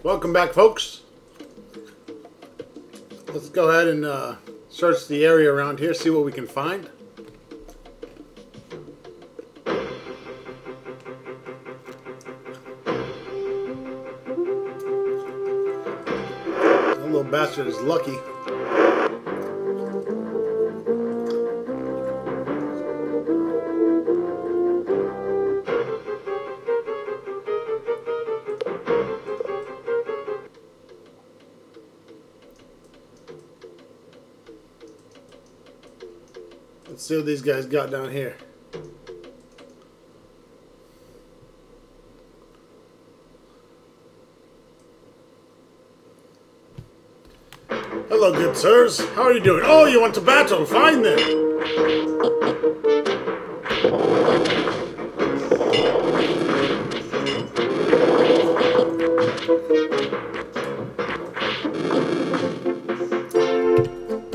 Welcome back, folks. Let's go ahead and search the area around here, see what we can find. That little bastard is lucky. Let's see what these guys got down here. Hello, good sirs. How are you doing? Oh, you want to battle? Fine then.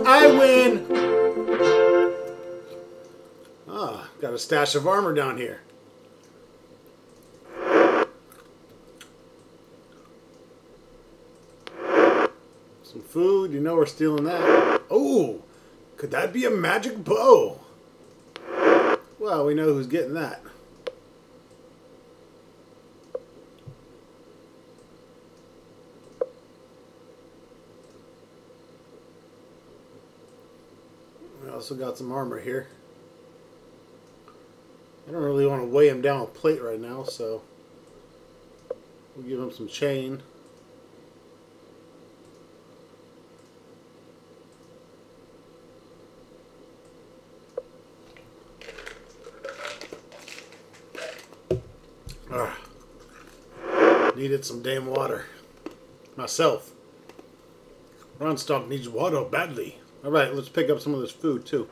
I win. Ah, got a stash of armor down here. Some food, you know we're stealing that. Oh, could that be a magic bow? Well, we know who's getting that. We also got some armor here. I don't really want to weigh him down with plate right now, so we'll give him some chain. Needed some damn water. Myself. Ronstock needs water badly. Alright, let's pick up some of this food too.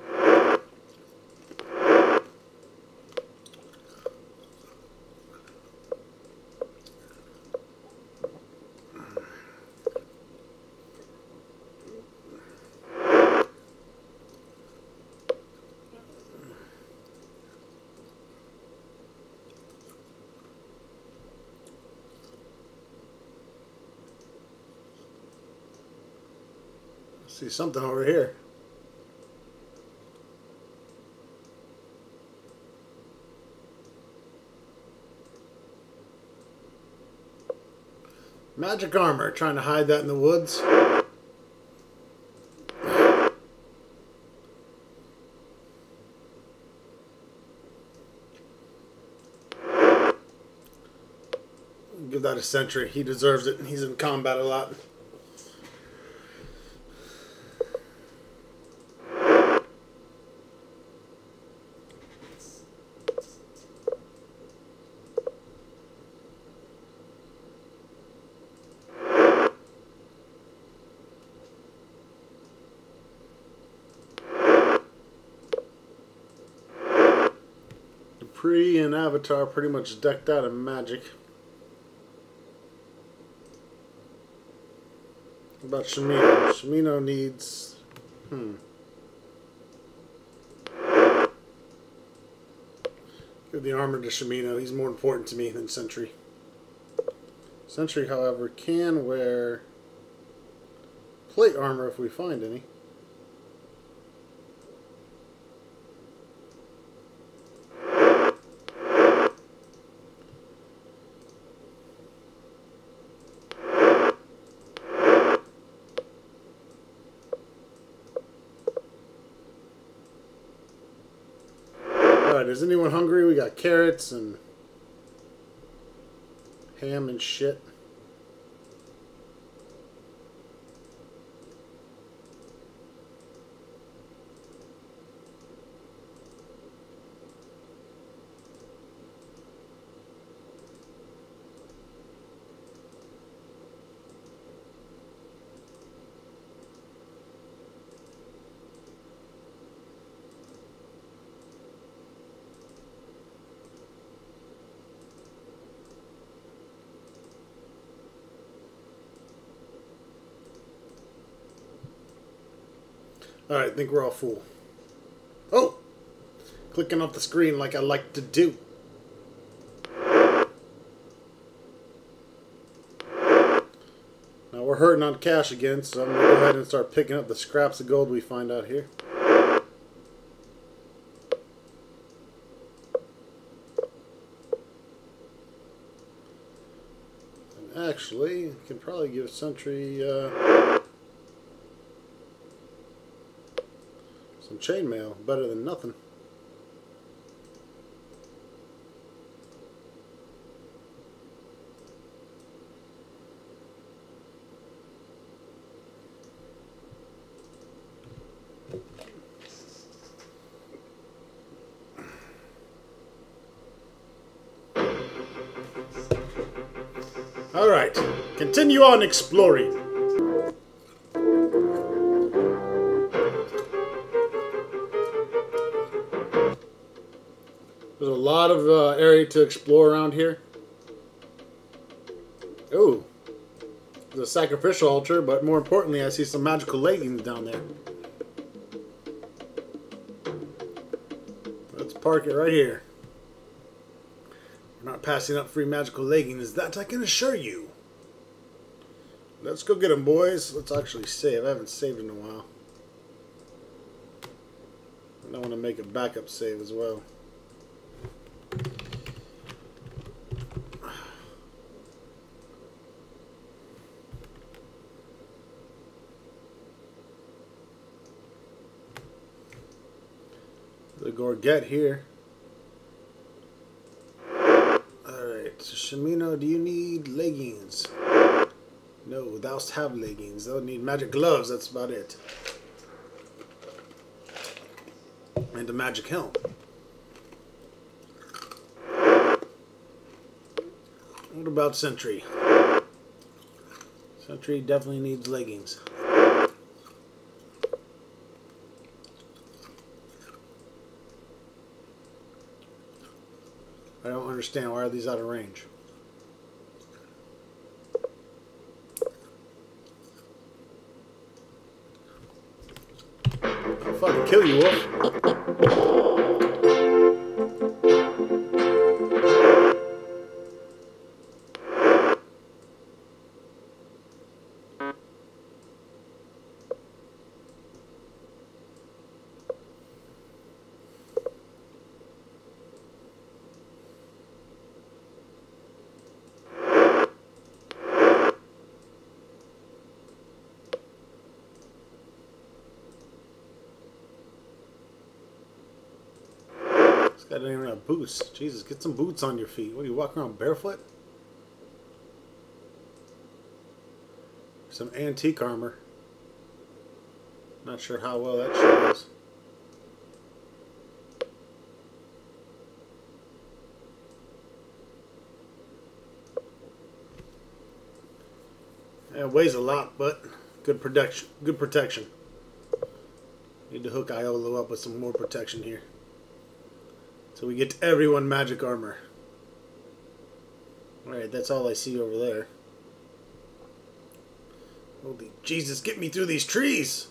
See something over here. Magic armor, trying to hide that in the woods. Give that a sentry. He deserves it. He's in combat a lot. Pre and Avatar pretty much decked out in magic. What about Shimino? Shimino needs... Give the armor to Shimino. He's more important to me than Sentry. Sentry, however, can wear plate armor if we find any. Alright, is anyone hungry? We got carrots and ham and shit. Alright, I think we're all full. Oh! Clicking off the screen like I like to do. we're hurting on cash again, so I'm going to go ahead and start picking up the scraps of gold we find out here. And actually, I can probably give Sentry some chainmail. Better than nothing. Alright, continue on exploring. There's a lot of area to explore around here. Ooh, there's a sacrificial altar, but more importantly, I see some magical leggings down there. Let's park it right here. We're not passing up free magical leggings, that I can assure you. Let's go get them, boys. Let's actually save. I haven't saved in a while. And I want to make a backup save as well. The Gorget here. Alright, so Shimino, do you need leggings? No, thou have leggings. They'll need magic gloves, that's about it. And a magic helm. What about Sentry? Sentry definitely needs leggings. I don't understand. Why are these out of range? I'll fucking kill you, Wolf. This guy doesn't even have boots. Jesus, get some boots on your feet. What, are you walking around barefoot? Some antique armor. Not sure how well that shows. It weighs a lot, but good protection. Good protection. Need to hook Iolo up with some more protection here. So we get to everyone magic armor. Alright, that's all I see over there. Holy Jesus, get me through these trees!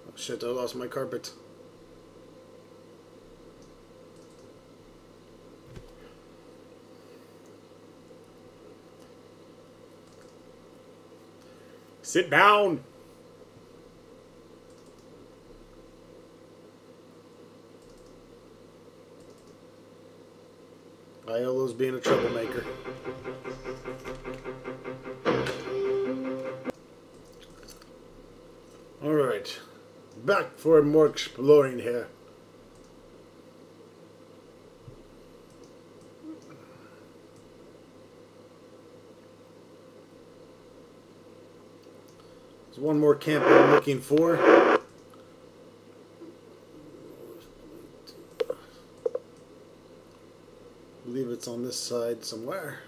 Oh shit, I lost my carpet. Sit down! Iolo's being a troublemaker. Alright. Back for more exploring here. There's one more camp I'm looking for. I believe it's on this side somewhere.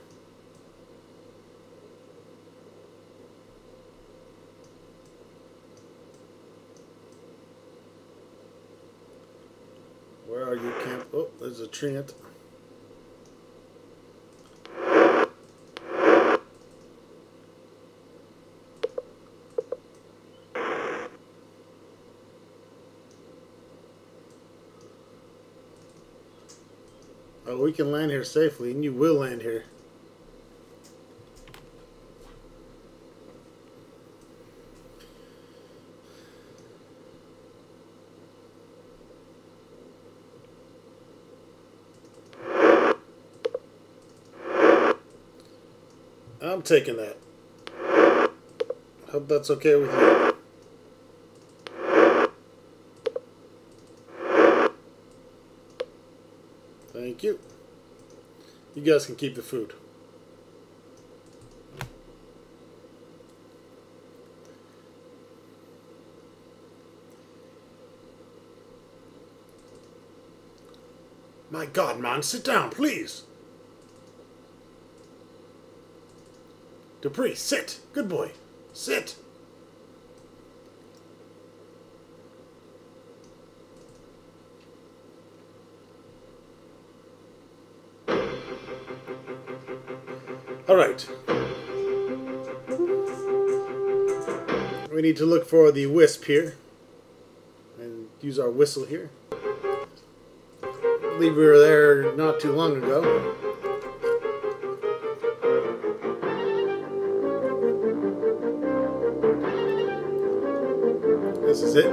Where are you, camp? Oh, there's a treant. Oh, we can land here safely, and you will land here. I'm taking that. Hope that's okay with you. Thank you. You guys can keep the food. My God, man, sit down, please. Dupree, sit. Good boy. Sit. All right. We need to look for the wisp here and use our whistle here. I believe we were there not too long ago. This is it.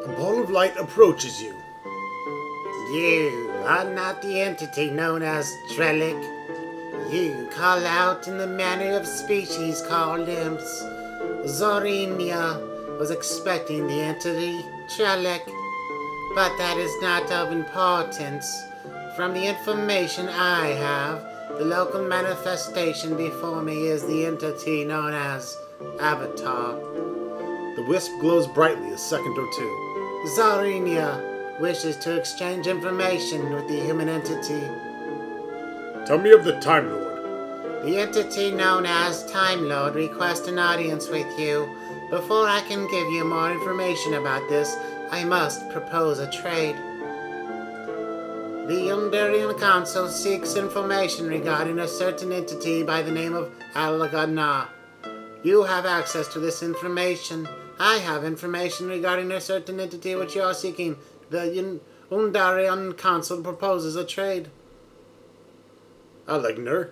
A ball of light approaches you. You are not the entity known as Trellick. You call out in the manner of species called imps. Zorinia was expecting the entity Trellick, but that is not of importance. From the information I have, the local manifestation before me is the entity known as Avatar. The wisp glows brightly a second or two. Zorinia wishes to exchange information with the human entity. Tell me of the Time Lord. The entity known as Time Lord requests an audience with you. Before I can give you more information about this, I must propose a trade. The Undarian Council seeks information regarding a certain entity by the name of Alagana. You have access to this information. I have information regarding a certain entity which you are seeking. The Undarian Council proposes a trade. Alagnar?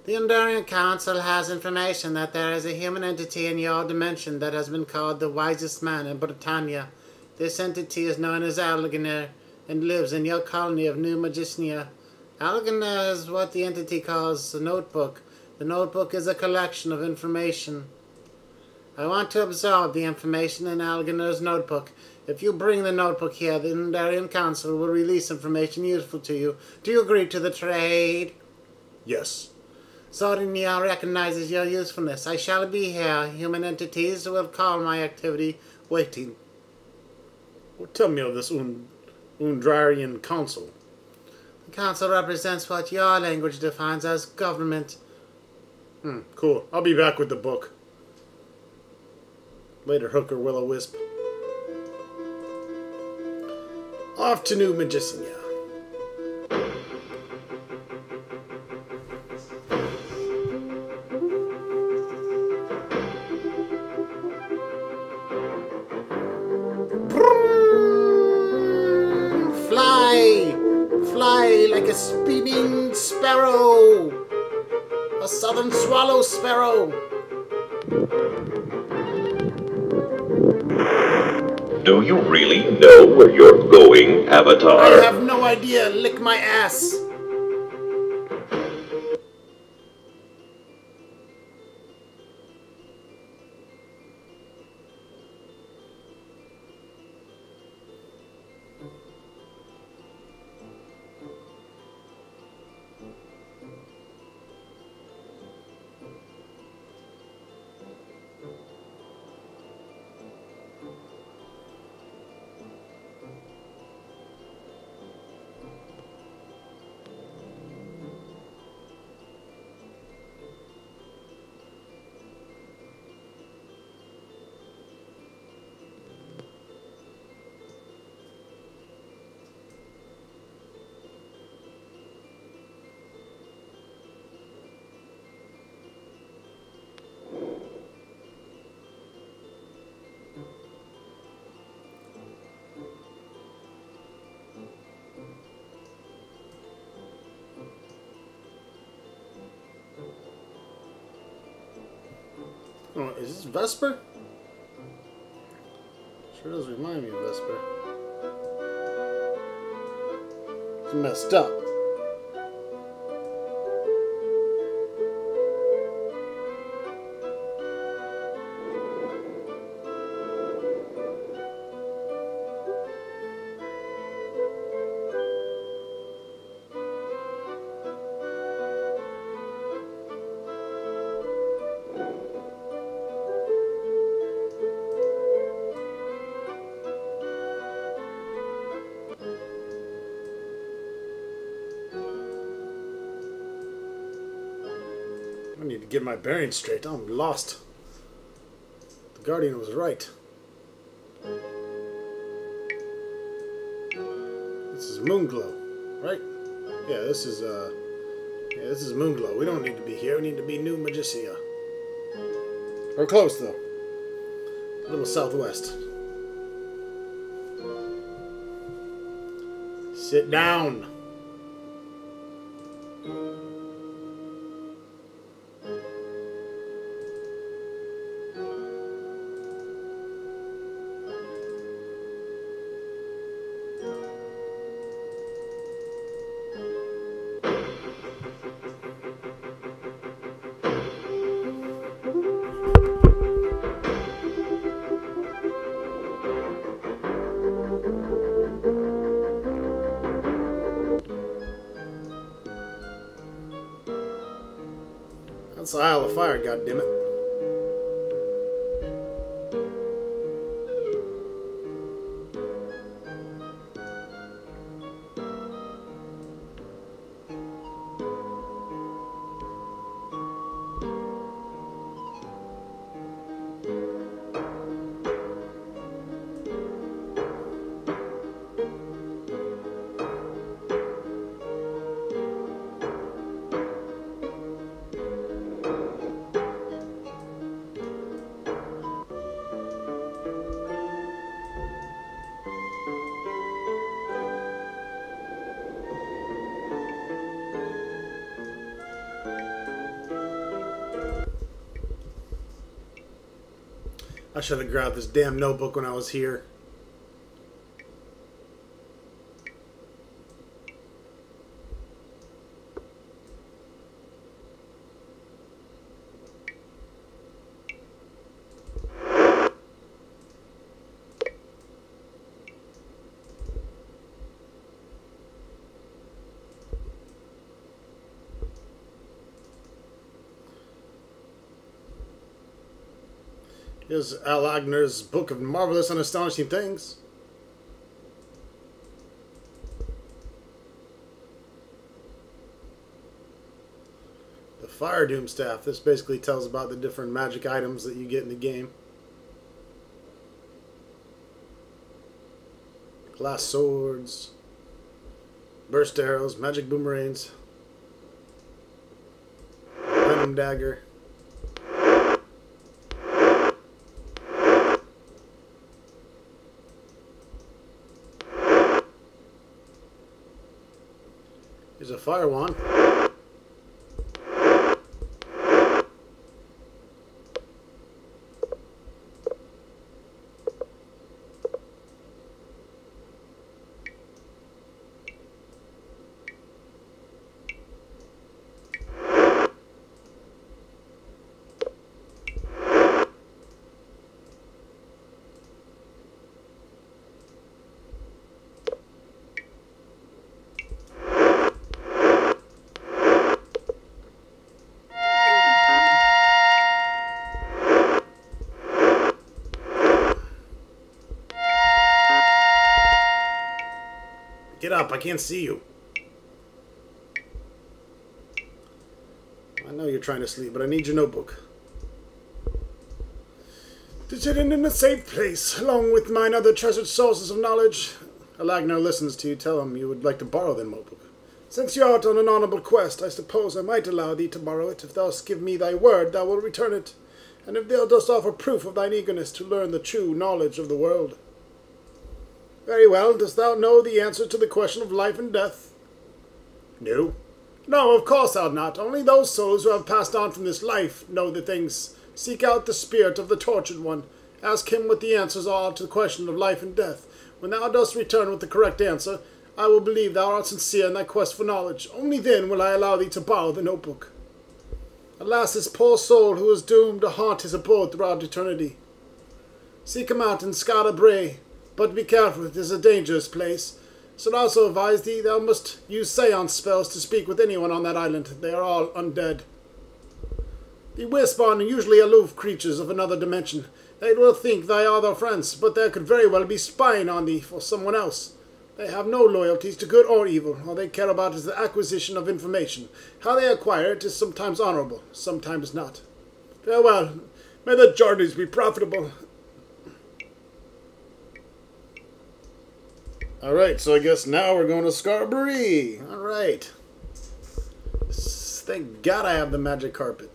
The Undarian Council has information that there is a human entity in your dimension that has been called the wisest man in Britannia. This entity is known as Alagnar and lives in your colony of New Magicinia. Alagnar is what the entity calls a notebook. The notebook is a collection of information. I want to absorb the information in Alganur's notebook. If you bring the notebook here, the Undarian Council will release information useful to you. Do you agree to the trade? Yes. Zorinia recognizes your usefulness. I shall be here. Human entities will call my activity waiting. Well, tell me of this Undarian Council. The council represents what your language defines as government. Cool. I'll be back with the book. Later, Hooker Will-O-Wisp. Off to New Magicinia. Fly! Fly like a speeding sparrow! A southern swallow sparrow! Do you really know where you're going, Avatar? I have no idea. Lick my ass. Oh, is this Vesper? Sure does remind me of Vesper. It's messed up. I need to get my bearings straight. I'm lost. The Guardian was right. This is Moonglow, right? Yeah, this is Moonglow. We don't need to be here. We need to be New Magicia. We're close though. A little southwest. Sit down. That's the Isle of Fire, goddammit. I should have grabbed this damn notebook when I was here. Here's Al Agner's Book of Marvelous and Astonishing Things. The Fire Doom Staff. This basically tells about the different magic items that you get in the game. Glass swords, burst arrows, magic boomerangs, venom dagger. Here's a fire wand. Get up, I can't see you. I know you're trying to sleep, but I need your notebook. To sit in a safe place, along with mine other treasured sources of knowledge. Alagnar listens to you tell him you would like to borrow the notebook. Since you art on an honourable quest, I suppose I might allow thee to borrow it, if thou give me thy word thou wilt return it, and if thou dost offer proof of thine eagerness to learn the true knowledge of the world. Very well. Dost thou know the answer to the question of life and death? No. No, of course I'll not. Only those souls who have passed on from this life know the things Seek out the spirit of the tortured one. Ask him what the answers are to the question of life and death. When thou dost return with the correct answer, I will believe thou art sincere in thy quest for knowledge. Only then will I allow thee to borrow the notebook. Alas, this poor soul who is doomed to haunt his abode throughout eternity. Seek him out in Skara Brae, but be careful, it is a dangerous place. Should also advise thee thou must use seance spells to speak with anyone on that island. They are all undead. The wisp are usually aloof creatures of another dimension. They will think they are their friends, but they could very well be spying on thee for someone else. They have no loyalties to good or evil. All they care about is the acquisition of information. How they acquire it is sometimes honorable, sometimes not. Farewell. May the journeys be profitable. Alright, so I guess now we're going to Skara Brae. Alright. Thank God I have the magic carpet.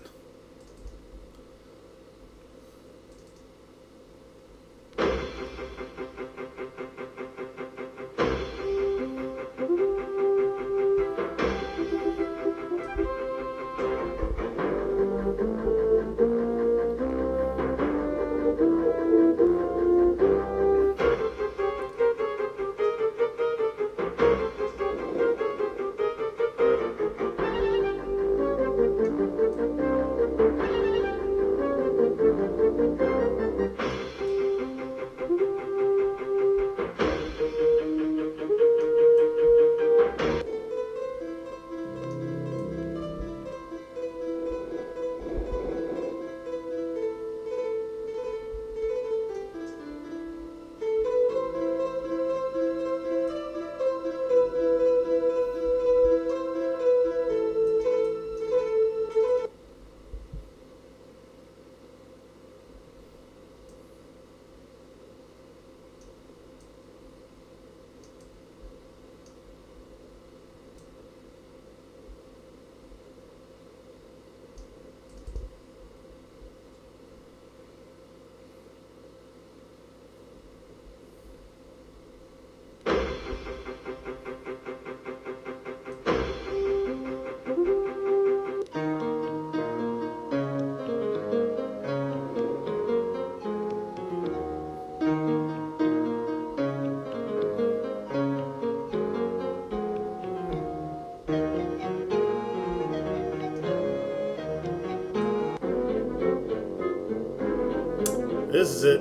This is it.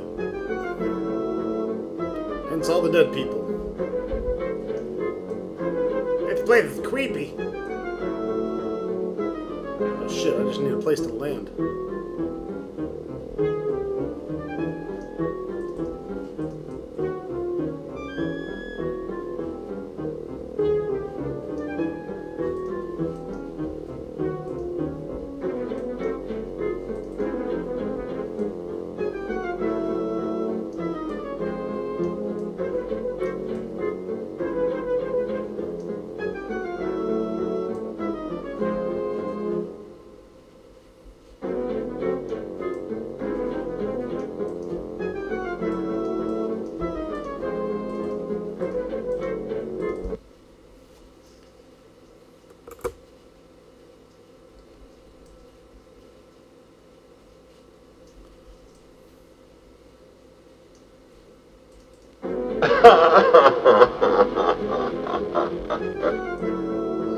Hence all the dead people. This place is creepy. Oh shit, I just need a place to land.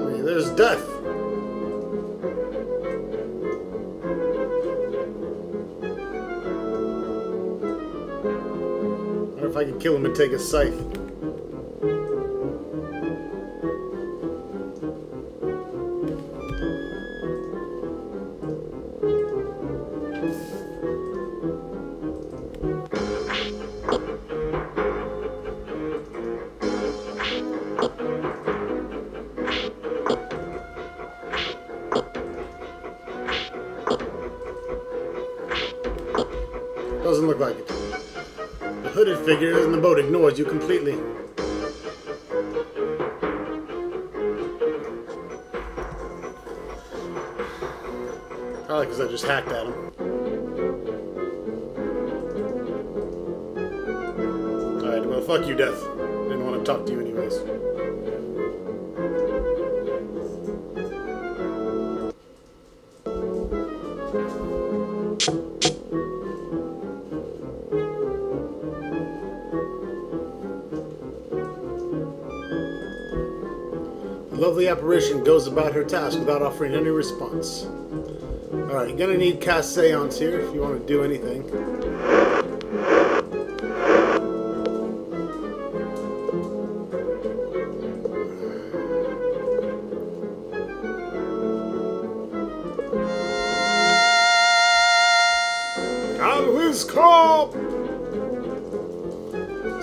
Hey, there's death. Or if I could kill him and take his scythe. Doesn't look like it. The hooded figure in the boat ignores you completely. Probably because I just hacked at him. Alright, well, fuck you, Death. Didn't want to talk to you anyways. lovely apparition goes about her task without offering any response. Alright, you're gonna need cast Seance here if you want to do anything.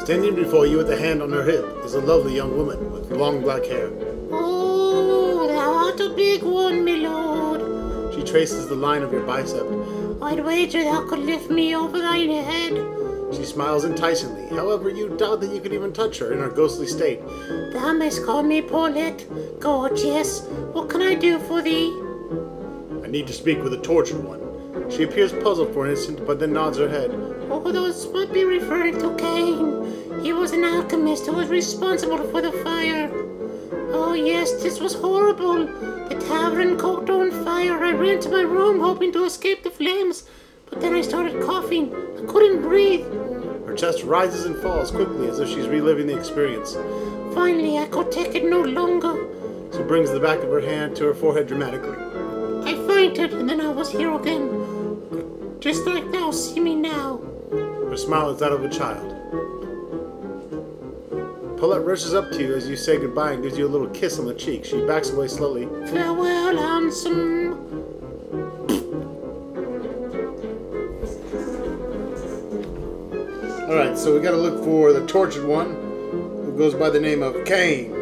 Standing before you with a hand on her hip is a lovely young woman with long black hair. Oh, thou art a big one, my lord. She traces the line of your bicep. I'd wager thou could lift me over thine head. She smiles enticingly. However, you doubt that you could even touch her in her ghostly state. Thou mayst call me Paulette. Gorgeous. What can I do for thee? I need to speak with the tortured one. She appears puzzled for an instant, but then nods her head. Oh, those might be referring to Cain. He was an alchemist who was responsible for the fire. Oh yes, this was horrible. The tavern caught on fire. I ran to my room hoping to escape the flames, but then I started coughing. I couldn't breathe. Her chest rises and falls quickly as if she's reliving the experience. Finally, I could take it no longer. She brings the back of her hand to her forehead dramatically. I fainted, and then I was here again. Just like thou see me now. Her smile is that of a child. Paulette rushes up to you as you say goodbye and gives you a little kiss on the cheek. She backs away slowly. Farewell, handsome. Alright, so we gotta look for the tortured one, who goes by the name of Cain.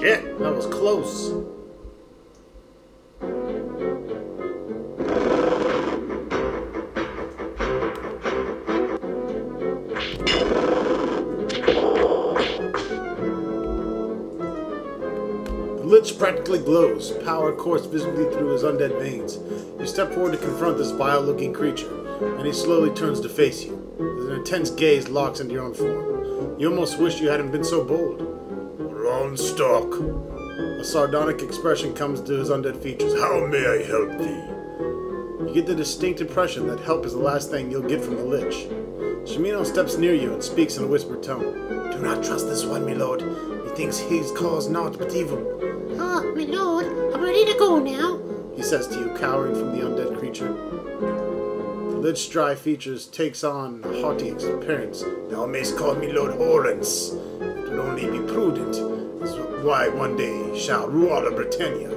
Shit, that was close. The Lich practically glows, power coursed visibly through his undead veins. You step forward to confront this vile-looking creature, and he slowly turns to face you. An intense gaze locks into your own form. You almost wish you hadn't been so bold. Roundstock. A sardonic expression comes to his undead features. How may I help thee? You get the distinct impression that help is the last thing you'll get from the Lich. Shimino steps near you and speaks in a whispered tone. Do not trust this one, my lord. Methinks he's caused naught but evil. Ah, my lord, I'm ready to go now. He says to you, cowering from the undead creature. The Lich's dry features takes on a haughty appearance. Thou mayst call me Lord Horrence. It would only be prudent, as why one day shall rule all of Britannia.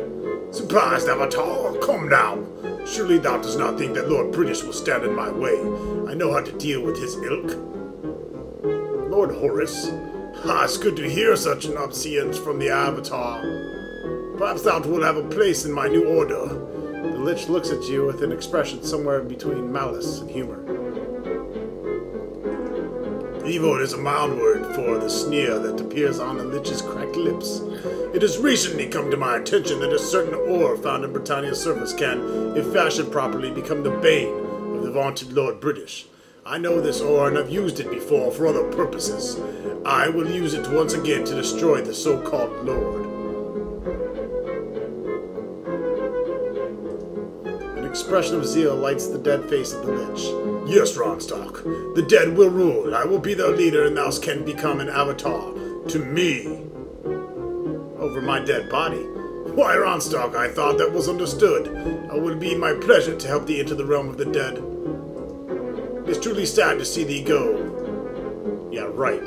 Surprised, Avatar? Come now. Surely thou dost not think that Lord British will stand in my way. I know how to deal with his ilk. Lord Horace? Ah, it's good to hear such an obscenity from the Avatar. Perhaps thou wilt have a place in my new order. The Lich looks at you with an expression somewhere between malice and humor. Evil is a mild word for the sneer that appears on the Lich's cracked lips. It has recently come to my attention that a certain ore found in Britannia's surface can, if fashioned properly, become the bane of the vaunted Lord British. I know this ore and have used it before for other purposes. I will use it once again to destroy the so-called Lord. An expression of zeal lights the dead face of the Lich. Yes, Ronstock, the dead will rule. I will be their leader, and thou canst become an avatar to me. Over my dead body. Why, Ronstock, I thought that was understood. It would be my pleasure to help thee into the realm of the dead. It's truly sad to see thee go. Yeah, right.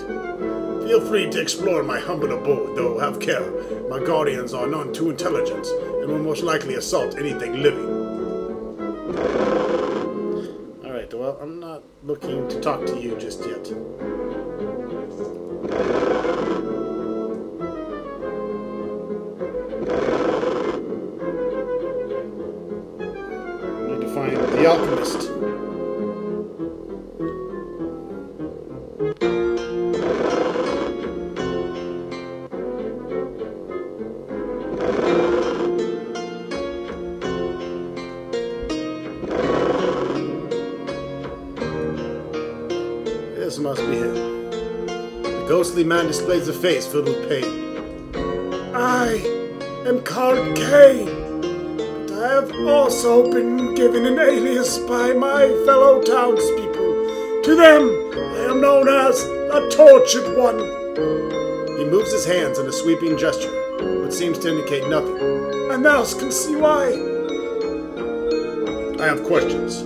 Feel free to explore my humble abode, though have care. My guardians are none too intelligent, and will most likely assault anything living. Alright, well, I'm not looking to talk to you just yet. the alchemist. This must be him. The ghostly man displays a face filled with pain. I am called Cain, but I have also been given an alias by my fellow townspeople. To them, I am known as the Tortured One. He moves his hands in a sweeping gesture, but seems to indicate nothing. And thou can see why. I have questions.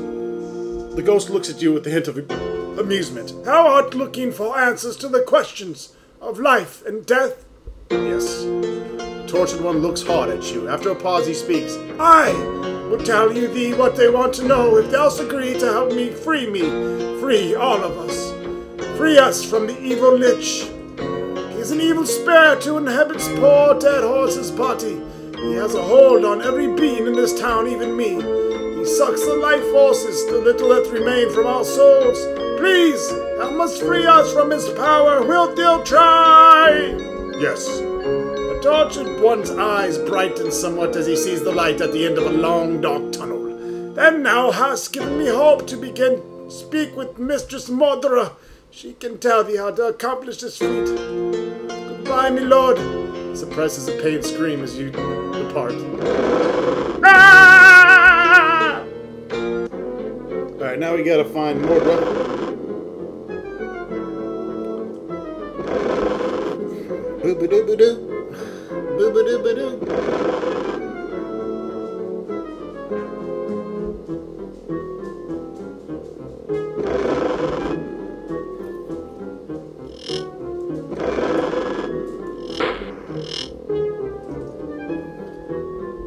The ghost looks at you with a hint of amusement. Thou art looking for answers to the questions of life and death? Yes. The Tortured One looks hard at you. After a pause, he speaks. I will tell you thee what they want to know if thou agree to help me, free all of us. Free us from the evil lich. He is an evil spirit who inhabits poor dead horse's body. He has a hold on every being in this town, even me. He sucks the life forces, the little that remain from our souls. Please, thou must free us from his power. Wilt thou try? Yes. The Tortured One's eyes brighten somewhat as he sees the light at the end of a long, dark tunnel. Then thou hast given me hope to begin speak with Mistress Mordra. She can tell thee how to accomplish this feat. Goodbye, my lord. He suppresses a pained scream as you depart. Ah! Alright, now we gotta find Mordra. Boo-ba-doo-ba-doo. Boo-ba-doo-ba-doo.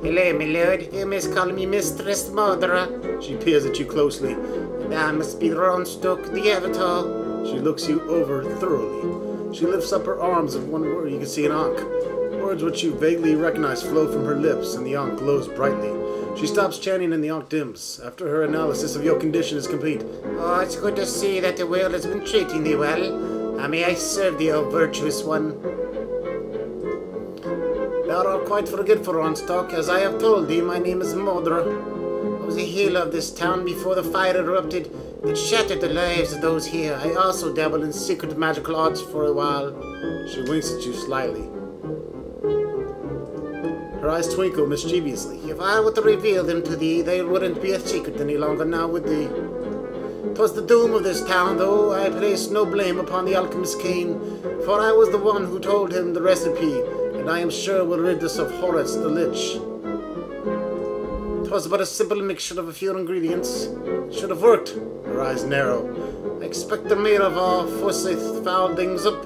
Hello, my lord. You must call me Mistress Mordra. She peers at you closely. And I must be Ronstock the Avatar. She looks you over thoroughly. She lifts up her arms, and one word you can see an ankh. Words which you vaguely recognize flow from her lips, and the ankh glows brightly. She stops chanting, and the ankh dims. After her analysis of your condition is complete. Oh, it's good to see that the world has been treating thee well. And may I serve thee, O virtuous one. Thou art quite forgetful, Ronstock. As I have told thee, my name is Mordra. I was a healer of this town before the fire erupted. It shattered the lives of those here. I also dabbled in secret magical arts for a while. She winks at you slyly. Her eyes twinkle mischievously. If I were to reveal them to thee, they wouldn't be a secret any longer now, would they? 'Twas the doom of this town, though. I place no blame upon the alchemist Cain, for I was the one who told him the recipe, and I am sure will rid us of Horus the Lich. 'Twas but a simple mixture of a few ingredients. Should have worked. Her eyes narrow. I expect the mayor of our Forsyth fouled things up.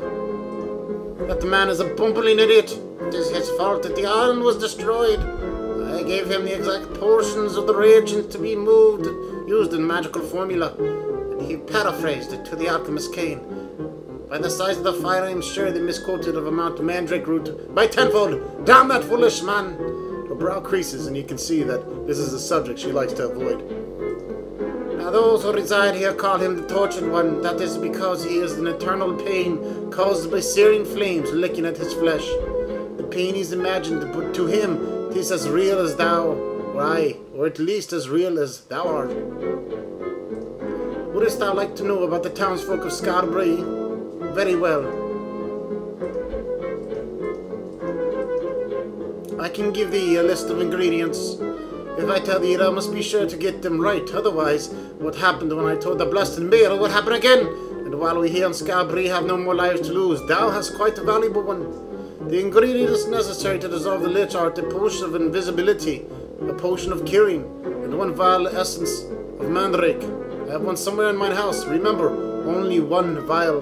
That man is a bumbling idiot. It is his fault that the island was destroyed. I gave him the exact portions of the reagent to be moved and used in magical formula, and he paraphrased it to the alchemist Cain. By the size of the fire, I am sure they misquoted of amount of mandrake root by tenfold. Damn that foolish man! Her brow creases, and you can see that this is a subject she likes to avoid. Now those who reside here call him the Tortured One. That is because he is in eternal pain caused by searing flames licking at his flesh. The pain is imagined, but to him it is as real as thou, or I, or at least as real as thou art. Wouldst thou like to know about the townsfolk of Skara Brae? Very well. I can give thee a list of ingredients. If I tell thee, thou must be sure to get them right. Otherwise, what happened when I told the blessed mayor would happen again. And while we here in Skara Brae have no more lives to lose, thou hast quite a valuable one. The ingredients necessary to dissolve the lich are a potion of invisibility, a potion of curing, and one vial essence of mandrake. I have one somewhere in my house. Remember, only one vial.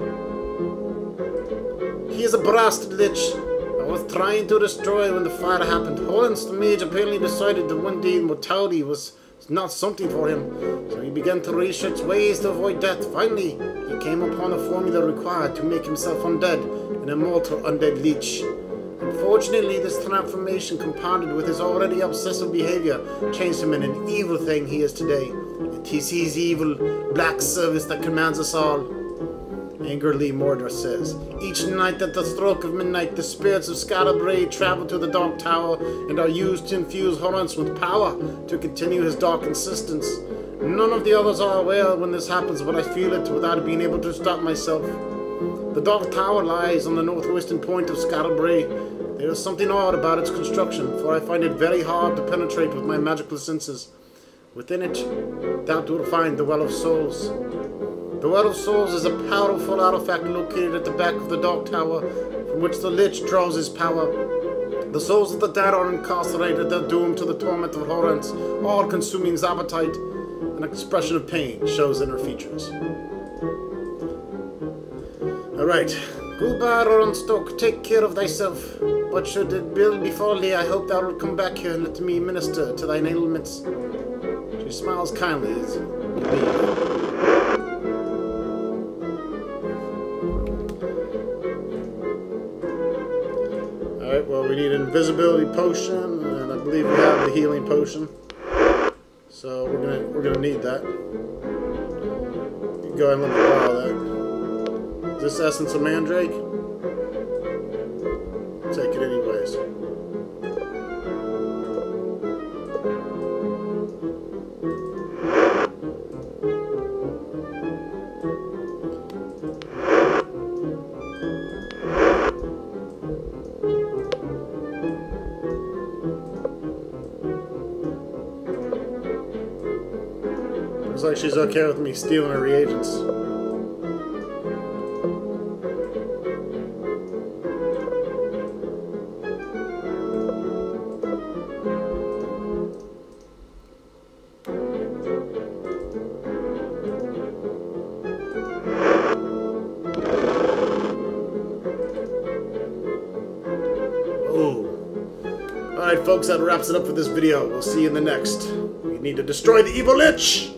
He is a blasted lich. I was trying to destroy when the fire happened. Horus the mage apparently decided that one day mortality was not something for him, so he began to research ways to avoid death. Finally, he came upon a formula required to make himself undead, an immortal undead leech. Unfortunately, this transformation, compounded with his already obsessive behavior, changed him in an evil thing he is today. It is his evil, black service that commands us all. Angrily, Mordor says, each night at the stroke of midnight, the spirits of Skara Brae travel to the Dark Tower and are used to infuse Horrence with power to continue his dark insistence. None of the others are aware when this happens, but I feel it without being able to stop myself. The Dark Tower lies on the northwestern point of Skara Brae. There is something odd about its construction, for I find it very hard to penetrate with my magical senses. Within it, thou wilt find the Well of Souls. The Well of Souls is a powerful artifact located at the back of the Dark Tower, from which the Lich draws his power. The souls of the dead are incarcerated, they're doomed to the torment of Horrence, all-consuming appetite. An expression of pain shows in her features. Alright. Goodbye, Roranstock. Take care of thyself. But should it bill befall thee, I hope thou wilt come back here and let me minister to thine ailments. She smiles kindly as you leave. Alright, well, we need an invisibility potion, and I believe we have the healing potion. So we're gonna need that. You can go ahead and let me borrow that. Is this Essence of Mandrake? Take it anyways. Looks like she's okay with me stealing her reagents. Alright folks, that wraps it up for this video. We'll see you in the next. We need to destroy the evil Lich!